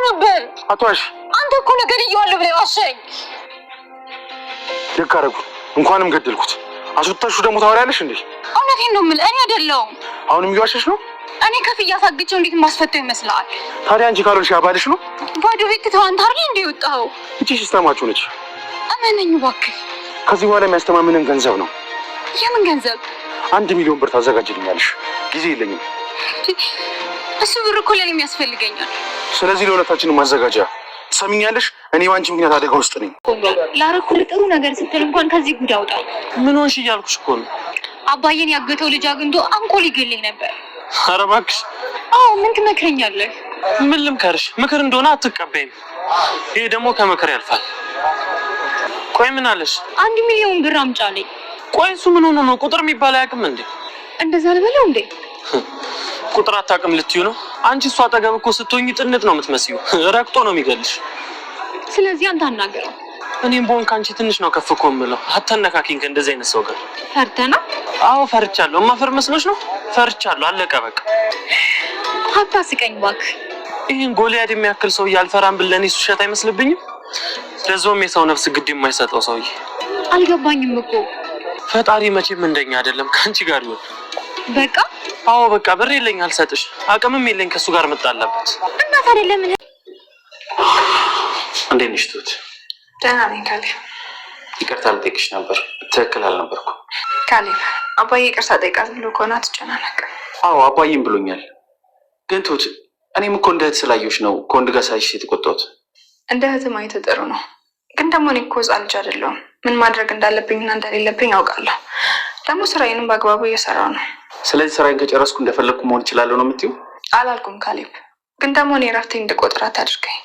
ነበር አቷሽ አንተ እኮ ነገር ይያለው ብለህ ዋሸኝ ልካረጉ እንኳንም ገደልኩት አስወጣሹ ደግሞ ታወሪያለሽ እንዴ እውነቴን ነው የምልህ እኔ አይደለሁም አሁንም ይዋሸሽ ነው እኔ ከፍያ ሳግቼው እንዴት ማስፈተው ይመስላል ታዲያ አንቺ ካሎልሽ ያባልሽ ነው ባዶ ቤት ተዋንታ አይደል እንዴ ወጣው እቺ ሲስተማችሁ ነች አመነኝ እባክህ ከዚህ በኋላ የሚያስተማምነን ገንዘብ ነው የምን ገንዘብ 1 ሚሊዮን ብር ታዘጋጅልኛለሽ ጊዜ የለኝም እሱ ብር እኮ ለኔ የሚያስፈልገኛል ስለዚህ ለሁለታችንም ማዘጋጃ ሰሚኛለሽ እኔ ባንቺ ምክንያት አደጋ ውስጥ ነኝ ላረኩልህ ጥሩ ነገር ስትል እንኳን ከዚህ ጉድ አውጣኝ ምን ሆንሽ እያልኩሽ እኮ ነው አባዬን ያገተው ልጅ አግኝቶ አንቆ ሊገለኝ ነበር ኧረ እባክሽ አዎ ምን ትመክረኛለህ ምን ልምከርሽ ምክር እንደሆነ አትቀበይም ይሄ ደግሞ ከምክር ያልፋል ቆይ ምን አለሽ 1 ሚሊዮን ብር አምጫለኝ ቆይ እሱ ምን ሆኖ ነው ቁጥር የሚባል አያውቅም እንዴ እንደዛ ልበለው እንዴ ቁጥር አታውቅም ልትዩ ነው አንቺ እሷ አጠገብ እኮ ስትሆኚ ጥንት ነው የምትመስዩ ረክጦ ነው የሚገልሽ ስለዚህ አንተ አናገረው እኔም ቦን ካንቺ ትንሽ ነው ከፍኮ የምለው አታነካኪኝ ከእንደዚህ አይነት ሰው ጋር ፈርተና አዎ ፈርቻለሁ ማፈር መስሎሽ ነው ፈርቻለሁ አለቀ በቃ አታስቀኝ እባክህ ይሄን ጎልያድ የሚያክል ሰው ያልፈራም ብለኔ ሱሸት አይመስልብኝም ለዞም የሰው ነፍስ ግድ የማይሰጠው ሰውዬ አልገባኝም እኮ ፈጣሪ መቼም እንደኛ አይደለም ካንቺ ጋር ይሁን በቃ አዎ በቃ ብር የለኝ አልሰጥሽ አቅምም የለኝ ከሱ ጋር መጣላበት እና ታዲያ ለምን እንዴት ነሽ ቱት ደህና ነኝ ካሌ ይቅርታ ልጠይቅሽ ነበር ትክክል አልነበርኩም ካሌ አባዬ ይቅርታ ጠይቃት ብሎ ከሆነ አትጨናነቅ አዎ አባዬም ብሎኛል ግን ቱት እኔም እኮ እንደ እህት ስላየሁሽ ነው ከወንድ ጋር ሳይሽ የተቆጣሁት እንደ እህት ማየት ጥሩ ነው ግን ደግሞ እኔ እኮ ሕፃን ልጅ አይደለሁም ምን ማድረግ እንዳለብኝና እንደሌለብኝ አውቃለሁ ደግሞ ስራዬንም በአግባቡ እየሰራሁ ነው ስለዚህ ስራዬን ከጨረስኩ እንደፈለግኩ መሆን እችላለሁ ነው የምትይው አላልኩም ካሌብ ግን ደግሞ እኔ እረፍቴን እንድቆጥር አታድርገኝ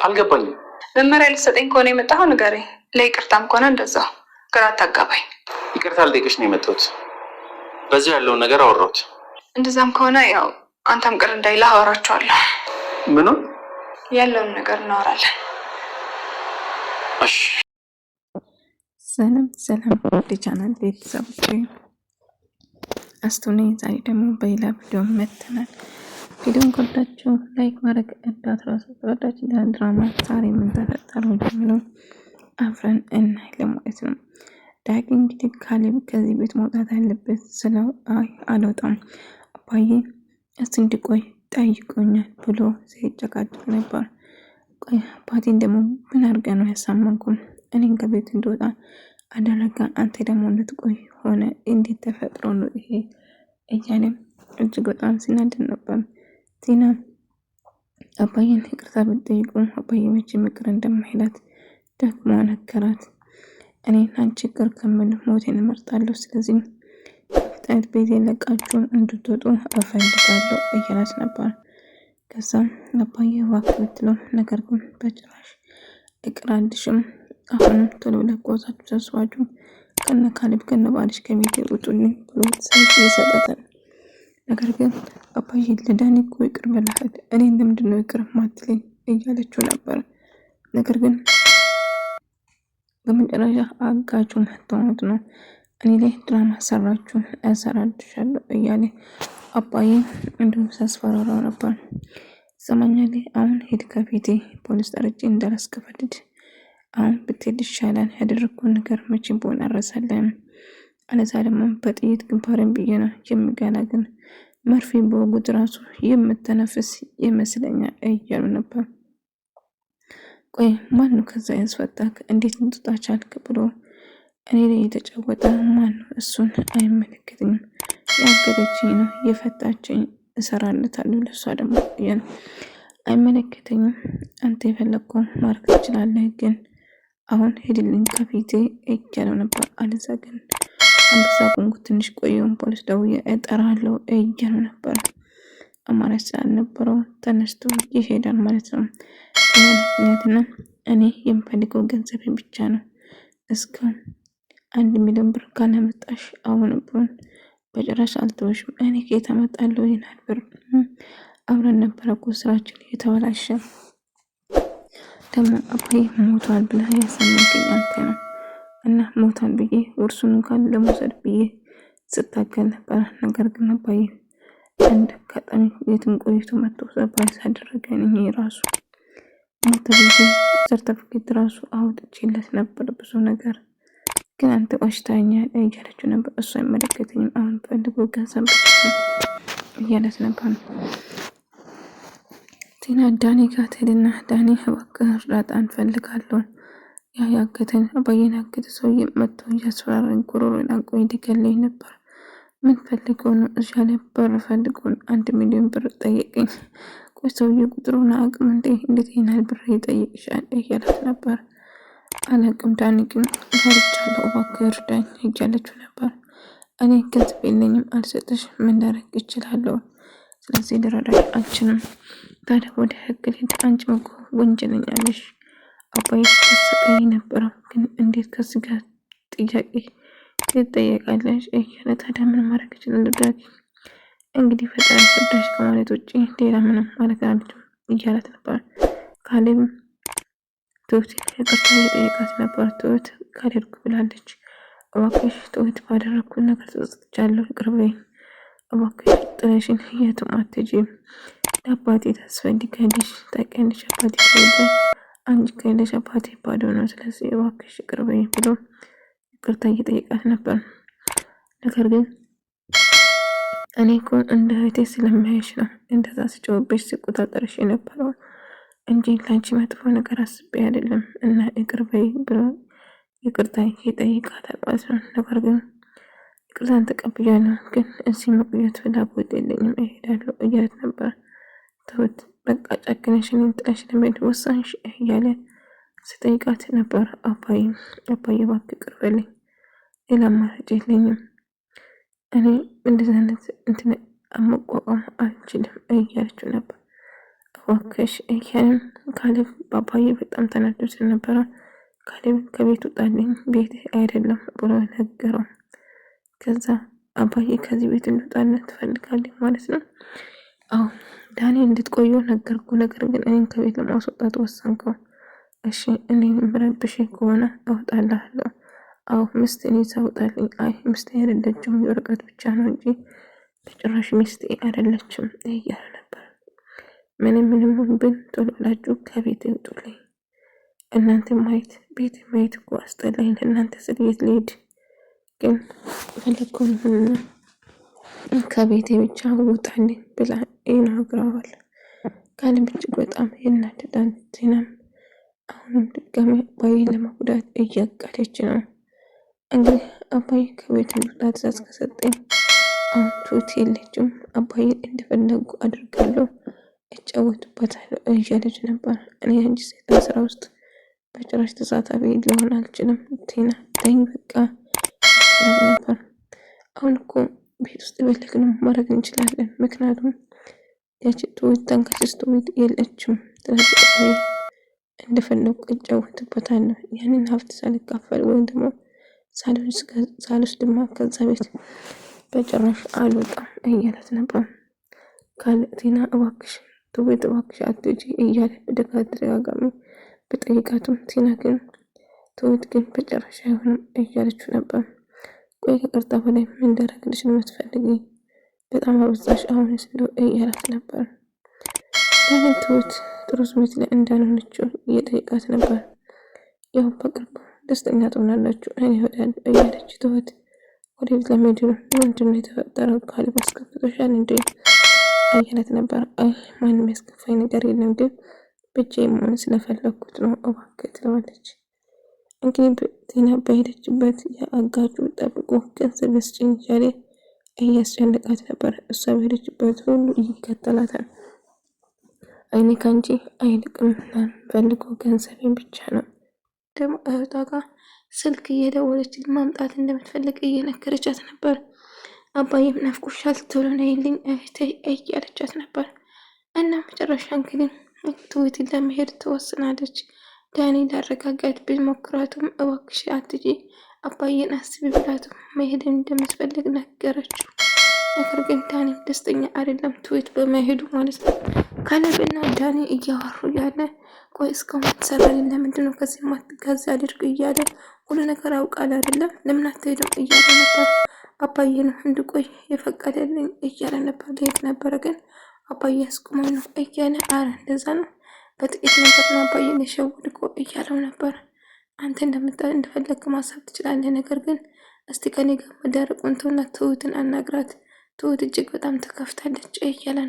አልገባኝም መመሪያ ልትሰጠኝ ከሆነ የመጣኸው ንገረኝ ለይቅርታም ከሆነ እንደዛው ግራ አታጋባኝ ይቅርታ ልጠይቅሽ ነው የመጣሁት በዚህ ያለውን ነገር አወራሁት እንደዛም ከሆነ ያው አንተም ቅር እንዳይልህ አወራቸዋለሁ ምኑን ያለውን ነገር እናወራለን እሺ ሰላም ለቻናል ቤተሰቦች አስቱኔ ዛሬ ደግሞ በሌላ ቪዲዮ መጥተናል ቪዲዮን ከወዳችሁ ላይክ ማድረግ እንዳትረሱ ተወዳጅ ድራማ ዛሬ ምን ተፈጠረው የሚለው አብረን እናያለን ማለት ነው ዳጊ እንግዲህ ካሌብ ከዚህ ቤት መውጣት አለበት ስለው አይ አልወጣም አባዬ እንድቆይ ጠይቆኛል ብሎ ሲጨቃጨቅ ነበር ቆይ አባቴን ደግሞ ምን አድርገህ ነው ያሳመንኩን እኔን ከቤት እንደወጣ አደረጋ አንተ ደግሞ እንድትቆይ ሆነ እንዴት ተፈጥሮ ነው ይሄ እያለም እጅግ በጣም ሲናደድ ነበር ቲና አባዬን ይቅርታ ብትጠይቁ አባዬ መቼ ምክር እንደማይላት ደግሞ ነገራት እኔና አንቺ ጋር ከምን ሞቴን እመርጣለሁ ስለዚህ ፍጥነት ቤት ለቃችሁ እንድትወጡ እፈልጋለሁ እያላት ነበር ከዛም አባዬ እባክህ ብትለው ነገር ግን በጭራሽ እቅራልሽም አሁን ቶሎ ለቆዛችሁ ተስዋችሁ ከነ ካሌብ ከነ ባልሽ ከቤት ውጡልኝ ብሎ ሰይፍ ይሰጣታል ነገር ግን አባዬ ለዳኒ እኮ ይቅር በላት እኔ እንደምንድነው ይቅር ማትለኝ እያለችው ነበር ነገር ግን በመጨረሻ አጋቹ መጥቷት ነው እኔ ላይ ድራማ ሰራችሁ አሰራድሻለሁ እያለ አባዬ እንደውም ሳስፈራራው ነበር ሰማኛሌ አሁን ሄድ ከቤቴ ፖሊስ ጠርጬ እንዳላስከፈድድ አሁን ብትሄድ ይሻላል ያደረኩት ነገር መቼም ቢሆን አረሳለም አለዛ ደግሞ በጥይት ግንባሬን ብዬና የምገላግን መርፌ በወጉት ራሱ የምተነፍስ ይመስለኛል እያሉ ነበር ቆይ ማን ነው ከዛ ያስፈታክ እንዴት ልትወጣ ቻልክ ብሎ እኔ ላይ የተጫወተ ማን ነው እሱን አይመለከትኝም ያገደችኝ ነው የፈታችኝ እሰራለታለሁ ለሷ ደግሞ ያን አይመለከተኝም አንተ የፈለከው ማርክ ትችላለህ ግን አሁን ሄድልኝ ከፊቴ እያለው ነበር አለዛ ግን አንበሳ ቆንኩ ትንሽ ቆየውን ፖሊስ ደውዬ እጠራለሁ እያለው ነበር አማራጭ ስላልነበረው ተነስቶ ይሄዳል ማለት ነው ምክንያቱም እኔ የምፈልገው ገንዘብ ብቻ ነው እስከ 1 ሚሊዮን ብር ካለመጣሽ አሁን ቢሆን በጭራሽ አልተውሽም እኔ ከየት አመጣለሁ ይናል ብር አብረን ነበር እኮ ስራችን የተበላሸ ደግሞ አባዬ ሞቷል ብለህ ያሰማኝ አንተ ነው እና ሞቷል ብዬ ወርሱን እንኳን ለመውሰድ ብዬ ስታገል ነበር ነገር ግን አባዬ እንደ አጋጣሚ የትም ቆይቶ መጥቶ ሰርፕራይዝ አደረገኝ ራሱ ሞተብኝ ሰርተፍኬት ራሱ አውጥቼለት ነበር ብዙ ነገር ግን አንተ ቆሽታኛል እያለችው ነበር። እሱ አይመለከተኝም አሁን ፈልጎ ገንዘብ እያለት ነበር። ቲና ዳኒ ጋር ትሄድና ዳኒ እባክህ እርዳታ እንፈልጋለሁ ያገተን አባዬን ያገተ ሰውዬ መጥቶ እያስፈራራኝ ጉሮሮን አንቆኝ ሊገለኝ ነበር። ምን ፈልገው ነው? እዛ ላይ ብር ፈልገው 1 ሚሊዮን ብር ጠየቀኝ። ቆይ ሰውዬ ቁጥሩን አቅም እንዴት ይሄናል ብር ይጠይቅሻል እያላት ነበር። አላቅም ዳኒ ግን ፈርቻለሁ እባክህ እርዳኝ እያለችው ነበር። እኔ ገንዘብ የለኝም አልሰጥሽ ምን ላደርግ እችላለሁ? ስለዚህ ልረዳሽ አልችልም። ታዲያ ወደ ህግ ልሂድ? አንቺም እኮ ወንጀለኛ ነሽ። አባዬ ተሰቃይ ነበር ግን እንዴት ከዚህ ጋር ጥያቄ ትጠየቃለሽ እያለ ታዲያ ምን ማድረግ እችላለሁ ዳጊ? እንግዲህ ፈጣሪ ፍርዳሽ ከማለት ውጭ ሌላ ምንም ማለት አልችልም እያላት ነበር። ካሌብ ትሁት ይቅርታ እየጠየቃት ነበር። ትሁት ካደርኩ ብላለች። እባክሽ ትሁት ባደረግኩት ነገር ተጸጽቻለሁ ይቅር በይኝ። እባክሽ ጥለሽኝ የትም አትሄጂም። ለአባቴ ታስፈልጊያለሽ ታውቂያለሽ። አባቴ ከሌለ አንቺ ከሌለሽ አባቴ ባዶ ነው። ስለዚህ እባክሽ ይቅር በይኝ ብሎ ይቅርታ እየጠየቃት ነበር። ነገር ግን እኔ እኮ እንደ እህቴ ስለማይሽ ነው እንደዛ ስጮህብሽ ሲቆጣጠርሽ የነበረው እንጂ ላንቺ መጥፎ ነገር አስቤ አይደለም እና ይቅር በይኝ ብሎ ይቅርታ ይጠይቃታል ማለት ነው። ነገር ግን ይቅርታን ተቀብያለሁ ግን እዚህ መቆየት ፍላጎት የለኝም እሄዳለሁ እያለት ነበር። ትሁት በቃ ጨክነሽ እኔን ጥለሽ ለመሄድ ወሰንሽ እያለ ስጠይቃት ነበር። አባዬ እባክህ ይቅር በለኝ ሌላ አማራጭ የለኝም እኔ እንደዚህ አይነት እንትን መቋቋም አልችልም እያለችው ነበር። እባክሽ እያለም ካሌብ በአባዬ በጣም ተናዶ ስለነበረ ካሌብ ከቤት ውጣልኝ ቤት አይደለም ብሎ ነገረው። ከዛ አባዬ ከዚህ ቤት እንውጣለን ትፈልጋለች ማለት ነው። አዎ ዳኒ እንድትቆየው ነገርኩ፣ ነገር ግን እኔን ከቤት ለማስወጣት ወሰንከው። እሺ እኔ ምረብሽ ከሆነ እወጣልሃለሁ። አዎ ሚስቴን ይዘውጣልኝ። አይ ሚስቴ አይደለችም የወረቀት ብቻ ነው እንጂ በጭራሽ ሚስቴ አይደለችም እያለ ነበር። ምንም ብን ቶሎ ብላችሁ ከቤት ይውጡልኝ። እናንተ ማየት ቤት ማየት እኮ አስጠላኝ። ለእናንተ ስል የት ልሄድ? ግን ፈለግኩን ከቤቴ ብቻ ውጣልኝ ብላ ይነግረዋል። ካሌብ እጅግ በጣም ይናደዳል። ቲናም አሁንም ድጋሚ አባዬን ለመጉዳት እያቀደች ነው። እንግዲህ አባዬ ከቤት እንድወጣ ትዕዛዝ ከሰጠኝ አሁን ትሁት የለችም፣ አባዬን እንደፈለጉ አድርጋለሁ፣ እጫወቱበታለሁ እያለች ነበር። እኔ አንቺ ሴጣን ስራ ውስጥ በጭራሽ ተሳታፊ ሊሆን አልችልም። ቲና ተይኝ በቃ ነበር። አሁን እኮ ቤት ውስጥ የፈለግነው ማድረግ እንችላለን፣ ምክንያቱም ያቺ ትሁት ተንከሲስ ትሁት የለችም። ስለዚህ አባዬ እንደፈለጉ እጫወትበታለሁ፣ ያንን ሀብት ሳልካፈል ወይም ደግሞ ሳልወስድማ ከዛ ቤት በጭራሽ አልወጣም እያለት ነበር። ቲና እባክሽ ትሁት እባክሽ አትውጪ እያለ በተደጋጋሚ በጠይቃቱም ቲና ግን ትሁት ግን በጭራሽ አይሆንም እያለችው ነበር። ቆይ ከቅርታ በላይ ምን እንዳደረግልሽ ነው የምትፈልጊ? በጣም አበዛሽ አሁንስ እንደው እያላት ነበር። ለምን ትሁት ጥሩ ስሜት ላይ እንዳልሆነችው እየጠየቃት ነበር። ያው በቅርቡ ደስተኛ ትሆናላችሁ እኔ እሄዳለሁ እያለች ትሁት ወደ ቤት ለመሄድ ነው። ምንድን ነው የተፈጠረው? ካሌብ አስከፍቶሻል እንዴ እያላት ነበር። አይ ማንም ያስከፋኝ ነገር የለም ግን ብቻዬን መሆን ስለፈለኩት ነው እባክህ ትለዋለች። እንግዲህ ቲና በሄደችበት የአጋጁ ጠብቆ ገንዘብ ያስጭኝ እያለ እያስጨነቃት ነበር። እሷ በሄደችበት ሁሉ ይከተላታል። አይኔ ካንቺ አይልቅም ፈልገው ገንዘቤን ብቻ ነው። ደግሞ እህቷ ጋር ስልክ እየደወለች ማምጣት እንደምትፈልግ እየነገረቻት ነበር። አባዬም ናፍቆሻል ቶሎ ነይልኝ እህቴ እያለቻት ነበር። እና መጨረሻ እንግዲህ ትሁትን ለመሄድ ትወስናለች። ዳኒ ላረጋጋት ቢሞክራቱም እባክሽ አትጂ አባዬን አስቢ ብላቱም መሄድ እንደምትፈልግ ነገረችው። ነገር ግን ዳኒ ደስተኛ አይደለም ትሁት በመሄዱ ማለት ነው። ካሌብና ዳኒ እያወሩ ያለ ቆይ እስካሁን ትሰራልኝ ለምንድን ነው ከዚህ ማትጋዛ አድርግ እያለ ሁሉ ነገር አውቃል አይደለም ለምን አትሄድም እያለ ነበር። አባዬ ነው እንድቆይ የፈቀደልኝ እያለ ነበር። ሊሄድ ነበረ ግን አባዬ አስቁመኝ ነው እያለ አረ እንደዛ ነው በጥቂት ነገር ነው አባዬን የሸወድከው እያለው ነበር። አንተ እንደፈለግ ማሰብ ትችላለህ፣ ነገር ግን እስቲ ከኔ ጋር መዳረቁን ተውና ትሁትን አናግራት፣ ትሁት እጅግ በጣም ተከፍታለች እያለው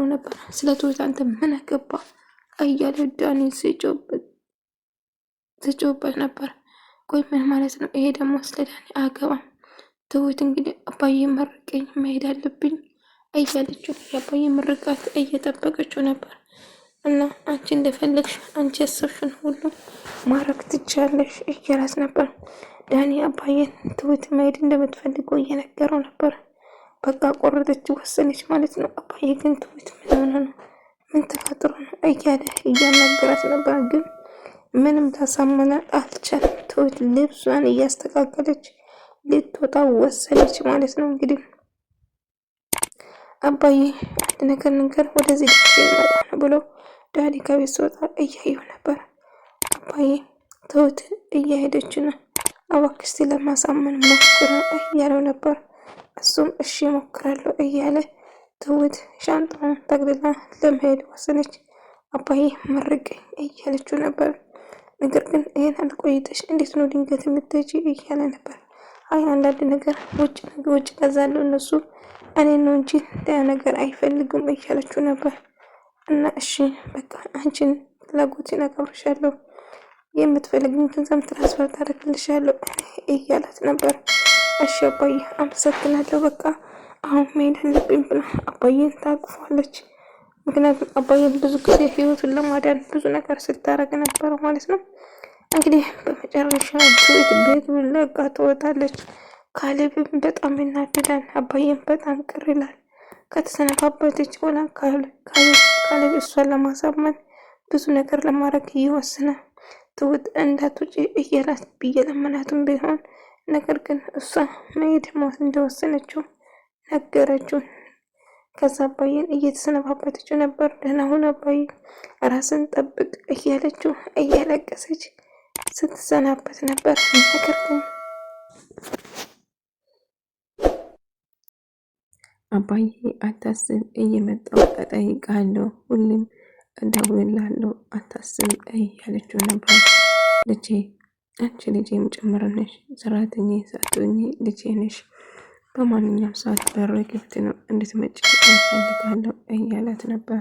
ነበር። ስለ ትሁት አንተ ምን አገባ እያለ ዳኒ ሲጮህበት ነበር። ቆይ ምን ማለት ነው ይሄ ደግሞ? ስለ ዳኒ አገባም። ትሁት እንግዲህ አባዬ መርቀኝ መሄድ አለብኝ እያለችው የአባዬ ምርቃት እየጠበቀችው ነበር። እና አንቺ እንደፈለግሽ አንቺ ያሰብሽን ሁሉ ማድረግ ትችያለሽ እያላት ነበር። ዳኒ አባዬን ትሁት መሄድ እንደምትፈልገው እየነገረው ነበር። በቃ ቆረጠች፣ ወሰነች ማለት ነው። አባዬ ግን ትሁት ምን ሆነ ነው? ምን ተፈጥሮ ነው እያለ እያናገራት ነበር። ግን ምንም ታሳመናት አልቻለም። ትሁት ልብሷን እያስተካከለች ልትወጣ ወሰነች ማለት ነው። እንግዲህ አባዬ አንድ ነገር ወደዚህ ይመጣ ነው ብሎ ዳኒ ከቤት ሲወጣ እያየው ነበር። አባዬ ትሁት እየሄደች ነው፣ እባክሽ እስቲ ለማሳመን ሞክር እያለው ነበር። እሱም እሺ ሞክራለሁ እያለ ትሁት ሻንጣውን ጠቅልላ ለመሄድ ወሰነች። አባዬ መርቀኝ እያለችው ነበር። ነገር ግን ይሄን አልቆይተሽ እንዴት ነው ድንገት የምትሄጂ እያለ ነበር። አይ አንዳንድ ነገር ውጭ ገዛለሁ፣ እነሱ እኔን ነው እንጂ ሌላ ነገር አይፈልጉም እያለችው ነበር። እና እሺ በቃ አንቺን ፍላጎቴን አከብርሻለሁ፣ የምትፈልግን ገንዘብ ትራንስፈር ታደርግልሻለሁ እያላት ነበር። እሺ አባዬ አመሰግናለሁ፣ በቃ አሁን መሄድ አለብኝ ብላ አባዬን ታቅፏለች። ምክንያቱም አባዬን ብዙ ጊዜ ህይወቱን ለማዳን ብዙ ነገር ስታረግ ነበረ ማለት ነው። እንግዲህ በመጨረሻ ትሁት ቤቱን ለቃ ትወጣለች። ካሌብም በጣም ይናደዳል፣ አባዬን በጣም ቅር ይላል። ከተሰነባበተች በኋላ ካሌብ እሷን ለማሳመን ብዙ ነገር ለማድረግ ይወስናል። ትሁት እንዳትወጪ እያላት ብየለመናትም ቢሆን ነገር ግን እሷ መሄድ ሞት እንደወሰነችው ነገረችው። ከዛ አባዬን እየተሰነባበተችው ነበር። ደህና ሁን አባዬ፣ ራስን ጠብቅ እያለችው እያለቀሰች ስትሰናበት ነበር። ነገር ግን አባዬ አታስብ፣ እየመጣሁ እጠይቅሃለሁ፣ ሁሌም እደውልልሃለሁ፣ አታስብ እያለችው ነበር። ልጄ አንቺ ልጄም ጭምር ነሽ፣ ሰራተኛ ሳትሆኚ ልጄ ነሽ። በማንኛውም ሰዓት በር ክፍት ነው፣ እንድትመጪ እፈልጋለሁ እያላት ነበር።